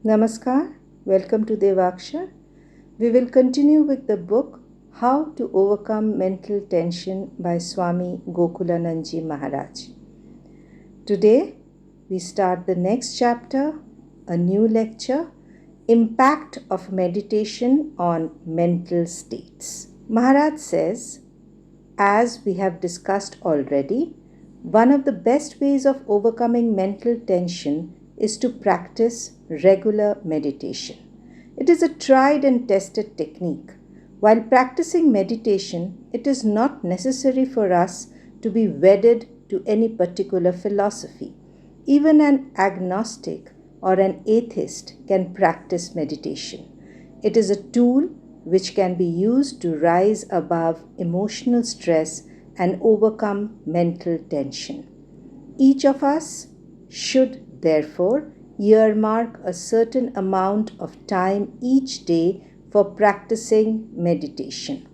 Namaskar, welcome to Devakshar. We will continue with the book How to Overcome Mental Tension by Swami Gokulanadaji Maharaj. Today we start the next chapter, a new lecture, Impact of Meditation on Mental States. Maharaj says, as we have discussed already, one of the best ways of overcoming mental tension is to practice regular meditation. It is a tried and tested technique. While practicing meditation, it is not necessary for us to be wedded to any particular philosophy. Even an agnostic or an atheist can practice meditation. It is a tool which can be used to rise above emotional stress and overcome mental tension. Each of us should therefore earmark a certain amount of time each day for practicing meditation.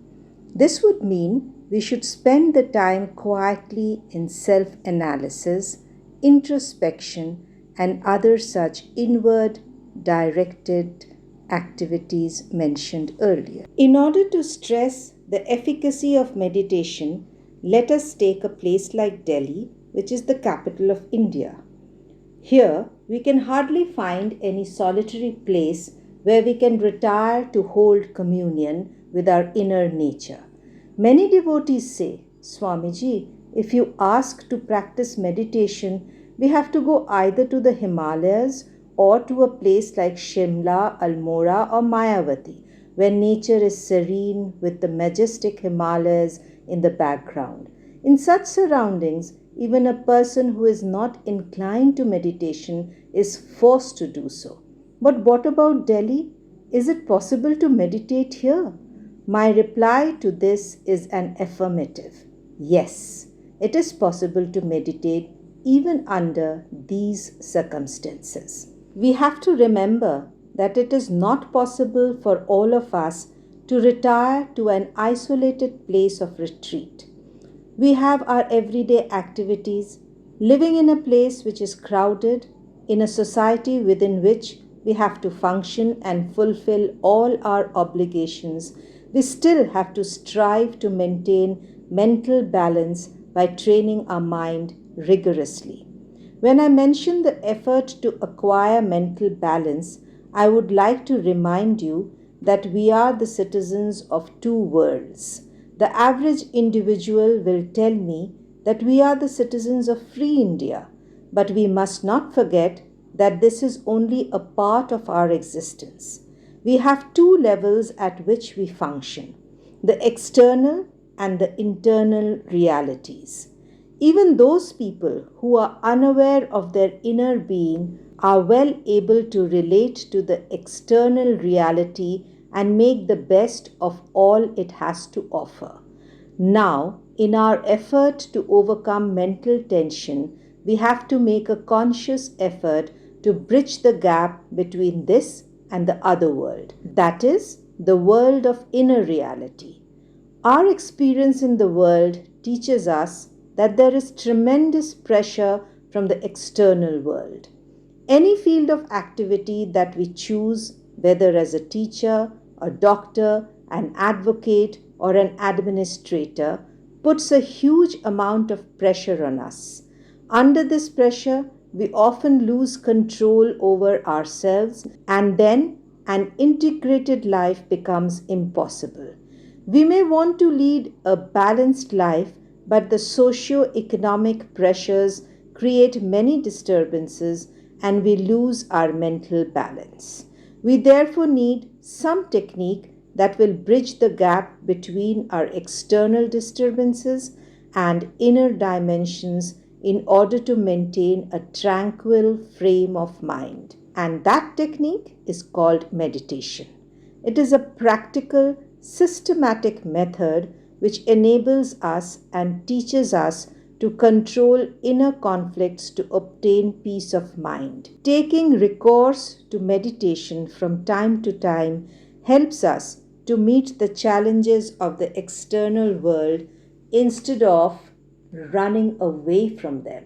This would mean we should spend the time quietly in self-analysis, introspection, and other such inward directed activities mentioned earlier. In order to stress the efficacy of meditation, let us take a place like Delhi, which is the capital of India. Here, we can hardly find any solitary place where we can retire to hold communion with our inner nature. Many devotees say, Swamiji, if you ask to practice meditation, we have to go either to the Himalayas or to a place like Shimla, Almora, or Mayavati, where nature is serene with the majestic Himalayas in the background. In such surroundings, even a person who is not inclined to meditation is forced to do so. But what about Delhi? Is it possible to meditate here? My reply to this is an affirmative. Yes, it is possible to meditate even under these circumstances. We have to remember that it is not possible for all of us to retire to an isolated place of retreat. We have our everyday activities, living in a place which is crowded, in a society within which we have to function and fulfill all our obligations. We still have to strive to maintain mental balance by training our mind rigorously. When I mention the effort to acquire mental balance, I would like to remind you that we are the citizens of two worlds. The average individual will tell me that we are the citizens of free India, but we must not forget that this is only a part of our existence. We have two levels at which we function, the external and the internal realities. Even those people who are unaware of their inner being are well able to relate to the external reality and make the best of all it has to offer. Now, in our effort to overcome mental tension, we have to make a conscious effort to bridge the gap between this and the other world, that is, the world of inner reality. Our experience in the world teaches us that there is tremendous pressure from the external world. Any field of activity that we choose, whether as a teacher, a doctor, an advocate, or an administrator, puts a huge amount of pressure on us. Under this pressure, we often lose control over ourselves, and then an integrated life becomes impossible. We may want to lead a balanced life, but the socio-economic pressures create many disturbances and we lose our mental balance. We therefore need some technique that will bridge the gap between our external disturbances and inner dimensions in order to maintain a tranquil frame of mind. And that technique is called meditation. It is a practical, systematic method which enables us and teaches us to control inner conflicts to obtain peace of mind. Taking recourse to meditation from time to time helps us to meet the challenges of the external world instead of running away from them.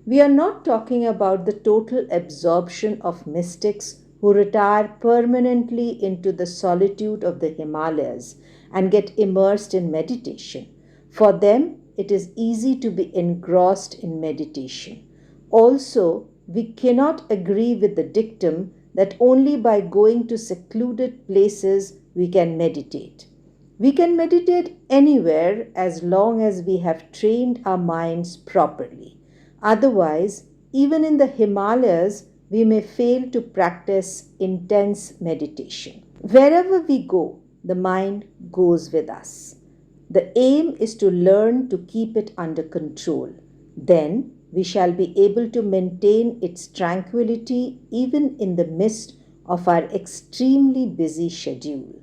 We are not talking about the total absorption of mystics who retire permanently into the solitude of the Himalayas and get immersed in meditation. For them, it is easy to be engrossed in meditation. Also, we cannot agree with the dictum that only by going to secluded places we can meditate. We can meditate anywhere as long as we have trained our minds properly. Otherwise, even in the Himalayas, we may fail to practice intense meditation. Wherever we go, the mind goes with us. The aim is to learn to keep it under control. Then we shall be able to maintain its tranquility even in the midst of our extremely busy schedule.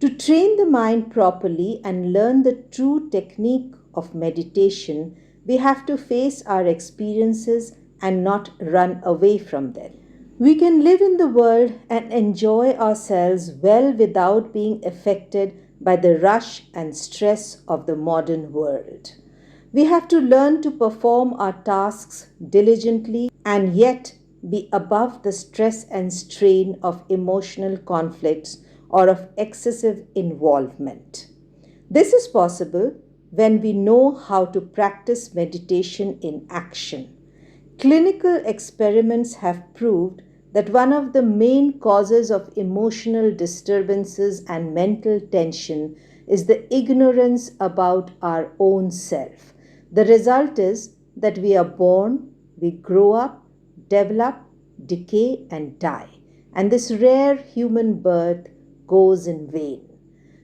To train the mind properly and learn the true technique of meditation, we have to face our experiences and not run away from them. We can live in the world and enjoy ourselves well without being affected by the rush and stress of the modern world. We have to learn to perform our tasks diligently and yet be above the stress and strain of emotional conflicts or of excessive involvement. This is possible when we know how to practice meditation in action. Clinical experiments have proved that one of the main causes of emotional disturbances and mental tension is the ignorance about our own self. The result is that we are born, we grow up, develop, decay, and die. And this rare human birth goes in vain.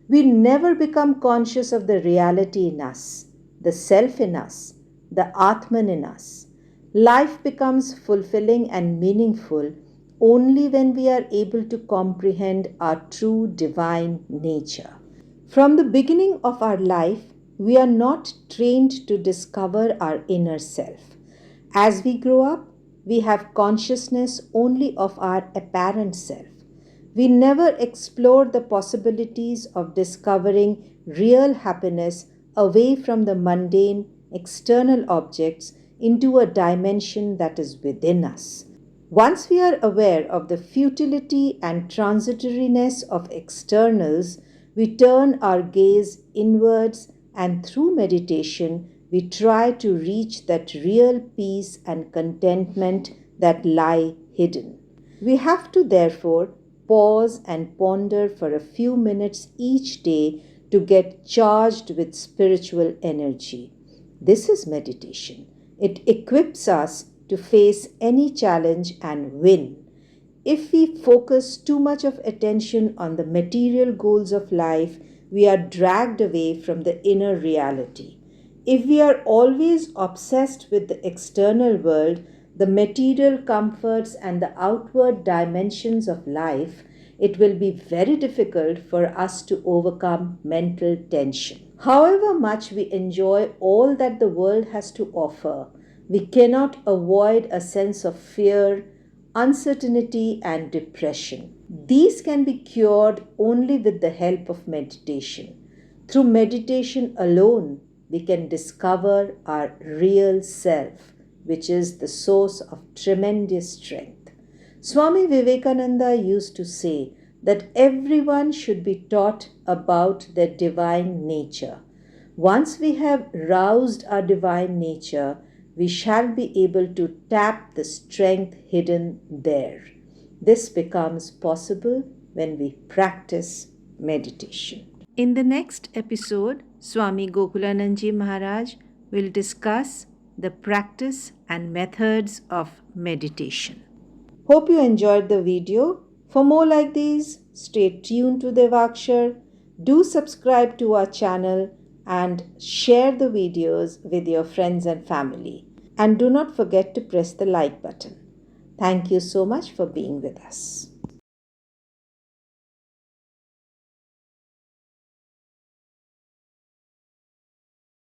We never become conscious of the reality in us, the self in us, the Atman in us. Life becomes fulfilling and meaningful only when we are able to comprehend our true divine nature. From the beginning of our life, we are not trained to discover our inner self. As we grow up, we have consciousness only of our apparent self. We never explore the possibilities of discovering real happiness away from the mundane external objects into a dimension that is within us. Once we are aware of the futility and transitoriness of externals, we turn our gaze inwards and through meditation we try to reach that real peace and contentment that lie hidden. We have to therefore pause and ponder for a few minutes each day to get charged with spiritual energy. This is meditation. It equips us to face any challenge and win. If we focus too much of attention on the material goals of life, we are dragged away from the inner reality. If we are always obsessed with the external world, the material comforts and the outward dimensions of life, it will be very difficult for us to overcome mental tension. However much we enjoy all that the world has to offer, we cannot avoid a sense of fear, uncertainty, and depression. These can be cured only with the help of meditation. Through meditation alone, we can discover our real self, which is the source of tremendous strength. Swami Vivekananda used to say that everyone should be taught about their divine nature. Once we have roused our divine nature, we shall be able to tap the strength hidden there. This becomes possible when we practice meditation. In the next episode, Swami Gokulanadaji Maharaj will discuss the practice and methods of meditation. Hope you enjoyed the video. For more like these, stay tuned to Devakshar. Do subscribe to our channel and share the videos with your friends and family. And do not forget to press the like button. Thank you so much for being with us.